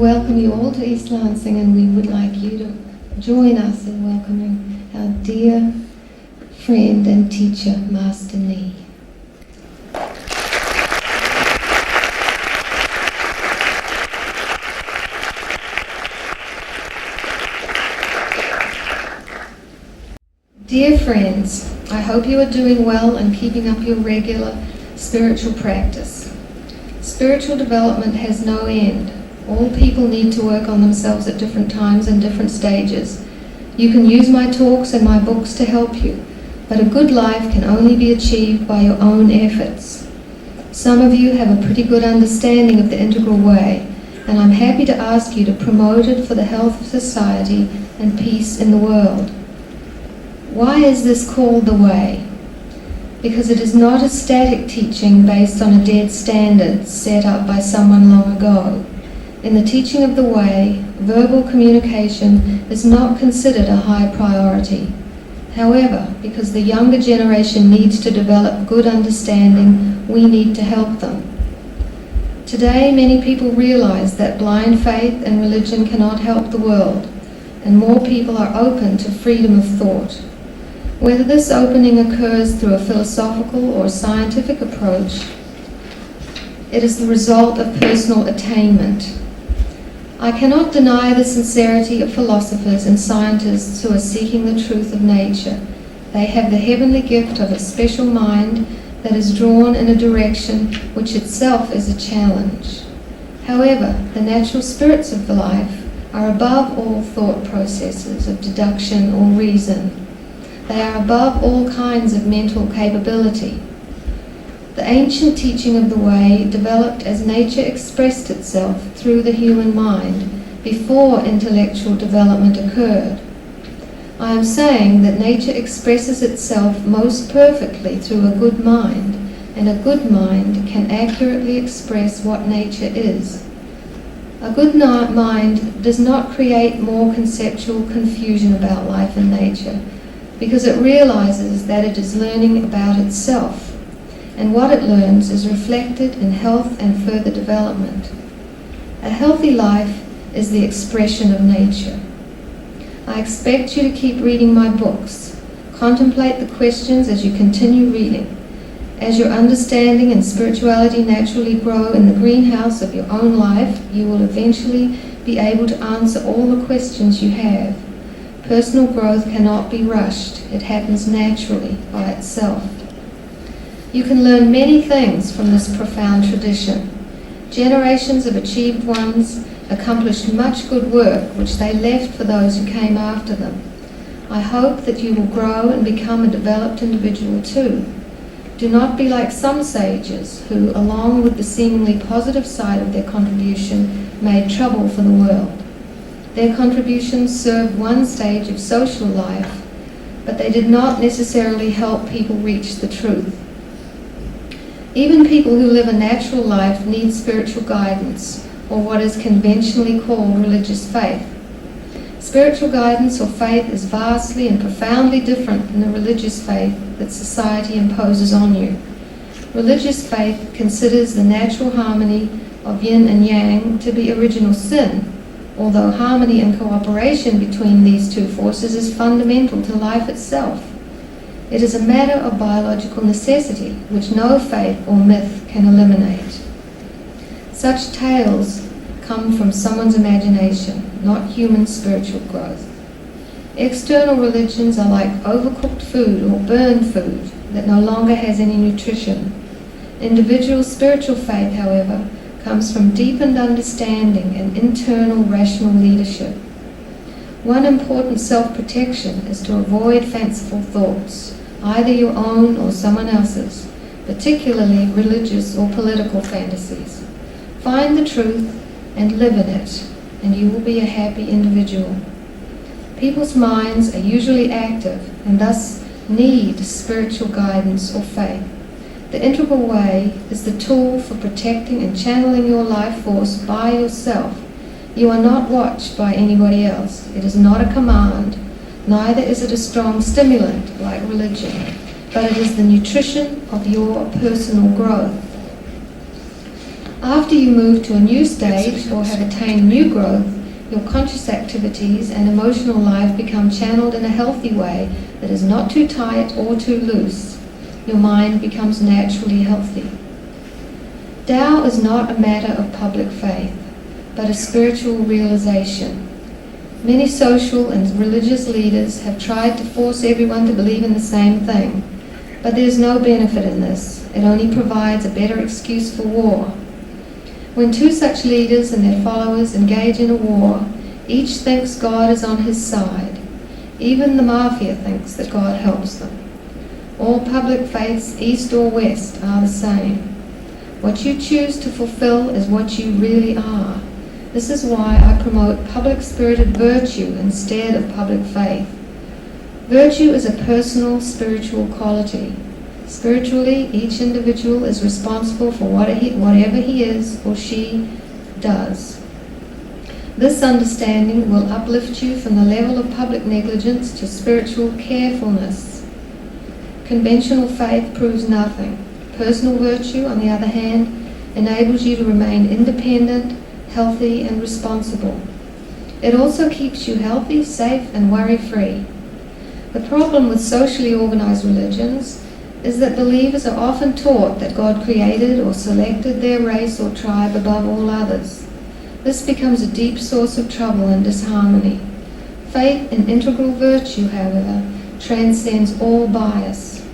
welcome you all to East Lansing, and we would like you to join us in welcoming our dear friend and teacher, Master Ni. Dear friends, I hope you are doing well and keeping up your regular spiritual practice. Spiritual development has no end. All people need to work on themselves at different times and different stages. You can use my talks and my books to help you, but a good life can only be achieved by your own efforts. Some of you have a pretty good understanding of the integral way, and I'm happy to ask you to promote it for the health of society and peace in the world. Why is this called the way? Because it is not a static teaching based on a dead standard set up by someone long ago. In the teaching of the way, verbal communication is not considered a high priority. However, because the younger generation needs to develop good understanding, we need to help them. Today, many people realize that blind faith and religion cannot help the world, and more people are open to freedom of thought. Whether this opening occurs through a philosophical or scientific approach, it is the result of personal attainment. I cannot deny the sincerity of philosophers and scientists who are seeking the truth of nature. They have the heavenly gift of a special mind that is drawn in a direction which itself is a challenge. However, the natural spirits of life are above all thought processes of deduction or reason. They are above all kinds of mental capability. The ancient teaching of the way developed as nature expressed itself through the human mind before intellectual development occurred. I am saying that nature expresses itself most perfectly through a good mind, and a good mind can accurately express what nature is. A good mind does not create more conceptual confusion about life and nature, because it realizes that it is learning about itself, and what it learns is reflected in health and further development. A healthy life is the expression of nature. I expect you to keep reading my books. Contemplate the questions as you continue reading. As your understanding and spirituality naturally grow in the greenhouse of your own life, you will eventually be able to answer all the questions you have. Personal growth cannot be rushed. It happens naturally by itself. You can learn many things from this profound tradition. Generations of achieved ones accomplished much good work which they left for those who came after them. I hope that you will grow and become a developed individual too. Do not be like some sages who, along with the seemingly positive side of their contribution, made trouble for the world. Their contributions served one stage of social life, but they did not necessarily help people reach the truth. Even people who live a natural life need spiritual guidance, or what is conventionally called religious faith. Spiritual guidance or faith is vastly and profoundly different than the religious faith that society imposes on you. Religious faith considers the natural harmony of yin and yang to be original sin, although harmony and cooperation between these two forces is fundamental to life itself. It is a matter of biological necessity, which no faith or myth can eliminate. Such tales come from someone's imagination, not human spiritual growth. External religions are like overcooked food or burned food that no longer has any nutrition. Individual spiritual faith, however, comes from deepened understanding and internal rational leadership. One important self-protection is to avoid fanciful thoughts, either your own or someone else's, particularly religious or political fantasies. Find the truth and live in it, and you will be a happy individual. People's minds are usually active and thus need spiritual guidance or faith. The integral way is the tool for protecting and channeling your life force by yourself. You are not watched by anybody else. It is not a command, neither is it a strong stimulant like religion, but it is the nutrition of your personal growth. After you move to a new stage or have attained new growth, your conscious activities and emotional life become channeled in a healthy way that is not too tight or too loose. Your mind becomes naturally healthy. Tao is not a matter of public faith, but a spiritual realization. Many social and religious leaders have tried to force everyone to believe in the same thing, but there is no benefit in this. It only provides a better excuse for war. When two such leaders and their followers engage in a war, each thinks God is on his side. Even the mafia thinks that God helps them. All public faiths, east or west, are the same. What you choose to fulfill is what you really are. This is why I promote public-spirited virtue instead of public faith. Virtue is a personal spiritual quality. Spiritually, each individual is responsible for whatever he is or she does. This understanding will uplift you from the level of public negligence to spiritual carefulness. Conventional faith proves nothing. Personal virtue, on the other hand, enables you to remain independent, healthy, and responsible. It also keeps you healthy, safe, and worry-free. The problem with socially organized religions is that believers are often taught that God created or selected their race or tribe above all others. This becomes a deep source of trouble and disharmony. Faith in integral virtue, however, transcends all bias.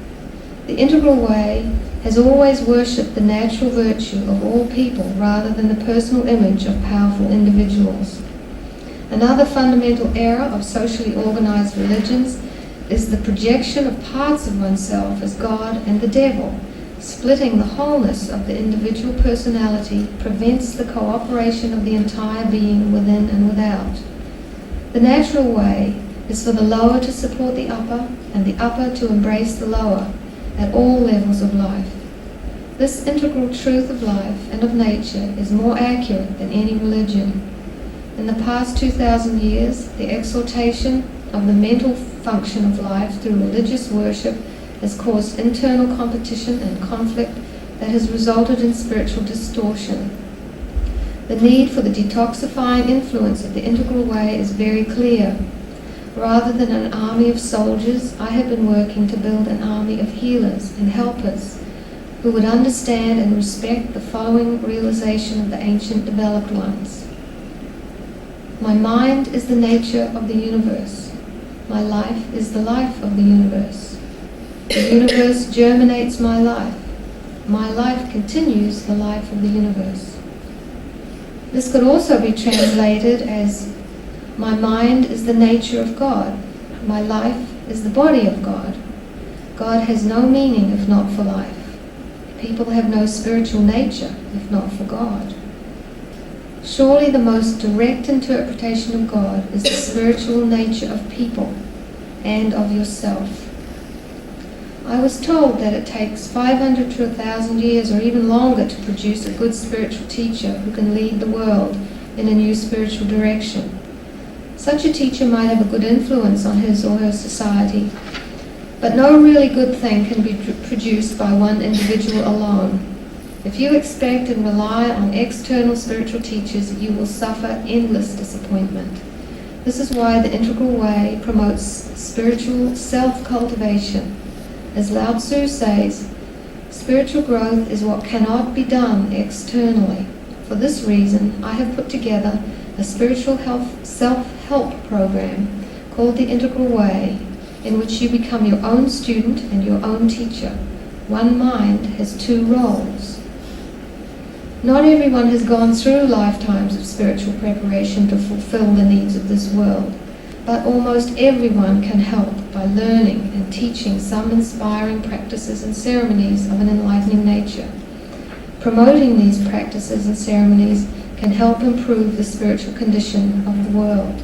The integral way has always worshipped the natural virtue of all people rather than the personal image of powerful individuals. Another fundamental error of socially organized religions is the projection of parts of oneself as God and the devil. Splitting the wholeness of the individual personality prevents the cooperation of the entire being within and without. The natural way is for the lower to support the upper and the upper to embrace the lower at all levels of life. This integral truth of life and of nature is more accurate than any religion. In the past 2,000 years, the exaltation of the mental function of life through religious worship has caused internal competition and conflict that has resulted in spiritual distortion. The need for the detoxifying influence of the integral way is very clear. Rather than an army of soldiers, I have been working to build an army of healers and helpers who would understand and respect the following realization of the ancient developed ones. My mind is the nature of the universe. My life is the life of the universe. The universe germinates my life. My life continues the life of the universe. This could also be translated as, my mind is the nature of God. My life is the body of God. God has no meaning if not for life. People have no spiritual nature if not for God. Surely the most direct interpretation of God is the spiritual nature of people and of yourself. I was told that it takes 500 to 1,000 years or even longer to produce a good spiritual teacher who can lead the world in a new spiritual direction. Such a teacher might have a good influence on his or her society, but no really good thing can be produced by one individual alone. If you expect and rely on external spiritual teachers, you will suffer endless disappointment. This is why the Integral Way promotes spiritual self-cultivation. As Lao Tzu says, spiritual growth is what cannot be done externally. For this reason, I have put together a spiritual self-help program called the Integral Way, in which you become your own student and your own teacher. One mind has two roles. Not everyone has gone through lifetimes of spiritual preparation to fulfill the needs of this world, but almost everyone can help by learning and teaching some inspiring practices and ceremonies of an enlightening nature. Promoting these practices and ceremonies can help improve the spiritual condition of the world.